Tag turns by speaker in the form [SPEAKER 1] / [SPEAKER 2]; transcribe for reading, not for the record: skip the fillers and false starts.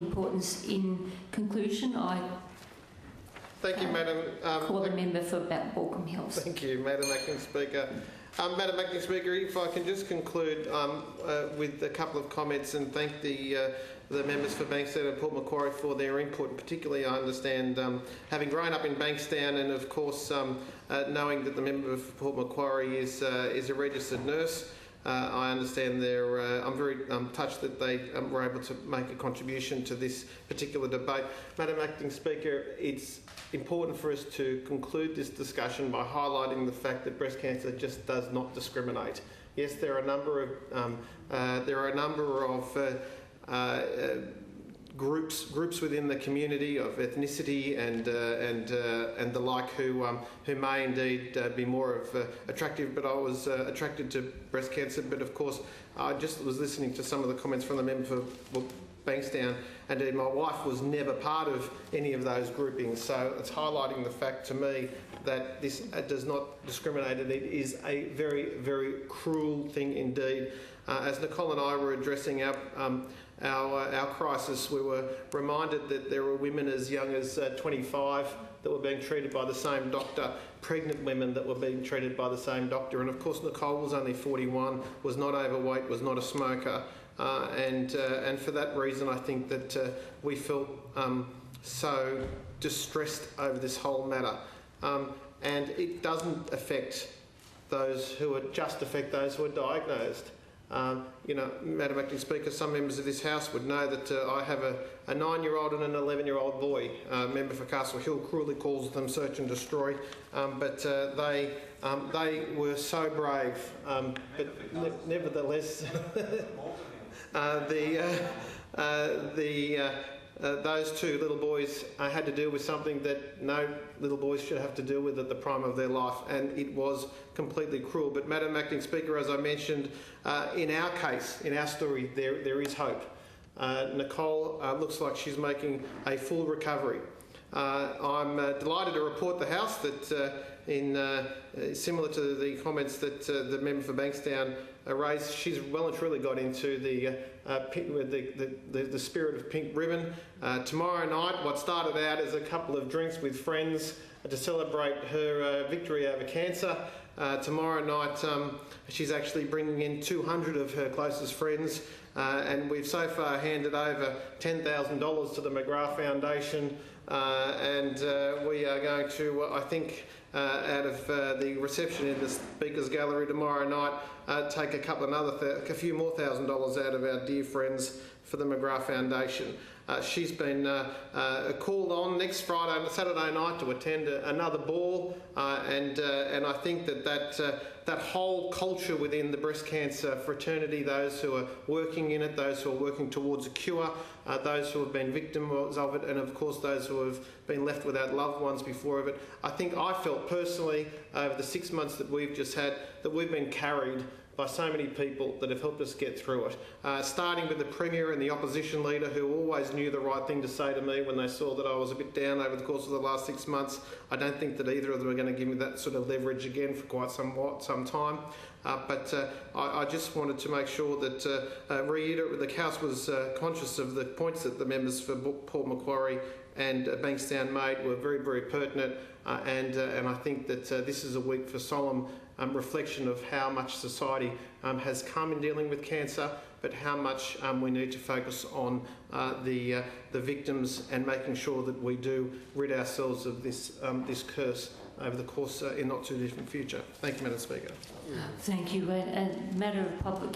[SPEAKER 1] importance. In conclusion, I
[SPEAKER 2] Thank you, Madam.
[SPEAKER 1] call the member for Balcombe Hills.
[SPEAKER 2] Thank you, Madam Acting Speaker. Madam Acting Speaker, if I can just conclude with a couple of comments and thank the members for Bankstown and Port Macquarie for their input. Particularly, I understand, having grown up in Bankstown and, of course, knowing that the member for Port Macquarie is a registered nurse. I understand I'm very touched that they were able to make a contribution to this particular debate. Madam Acting Speaker, it's important for us to conclude this discussion by highlighting the fact that breast cancer just does not discriminate. Yes, there are a number of groups within the community of ethnicity and the like who may indeed be more attractive. But I was attracted to breast cancer. But of course, I just was listening to some of the comments from the member for Bankstown, and my wife was never part of any of those groupings. So it's highlighting the fact to me that this does not discriminate, and it is a very, very cruel thing indeed. As Nicole and I were addressing our crisis, we were reminded that there were women as young as 25 that were being treated by the same doctor, pregnant women that were being treated by the same doctor. And of course, Nicole was only 41, was not overweight, was not a smoker. And for that reason, I think that we felt so distressed over this whole matter. And it doesn't affect those who are diagnosed. Madam Acting Speaker, some members of this House would know that I have a 9-year-old and an 11-year-old boy. Member for Castle Hill cruelly calls them search and destroy, but they were so brave. But nevertheless, those two little boys had to deal with something that no little boys should have to deal with at the prime of their life, and it was completely cruel. But Madam Acting Speaker, as I mentioned, in our case, in our story, there is hope. Nicole looks like she's making a full recovery. I'm delighted to report the House that similar to the comments that the member for Bankstown raised, she's well and truly got into the spirit of pink ribbon. Tomorrow night, what started out as a couple of drinks with friends to celebrate her victory over cancer, tomorrow night she's actually bringing in 200 of her closest friends, and we've so far handed over $10,000 to the McGrath Foundation, and we are going to, I think, out of the reception in the Speaker's Gallery tomorrow night, take a few more $1,000s out of our dear friends for the McGrath Foundation. She's been called on next Saturday night to attend another ball, and I think that whole culture within the breast cancer fraternity, those who are working in it, those who are working towards a cure, those who have been victims of it, and of course those who have been left without loved ones before of it. I felt personally over the 6 months that we've just had that we've been carried by so many people that have helped us get through it. Starting with the Premier and the Opposition Leader, who always knew the right thing to say to me when they saw that I was a bit down over the course of the last 6 months. I don't think that either of them are going to give me that sort of leverage again for quite some time. But I just wanted to make sure that the House was conscious of the points that the members for Port Macquarie and Bankstown made were very, very pertinent, and I think that this is a week for solemn reflection of how much society has come in dealing with cancer, but how much we need to focus on the victims and making sure that we do rid ourselves of this curse over the course in not too distant future. Thank you, Madam Speaker.
[SPEAKER 1] Thank you. A matter of public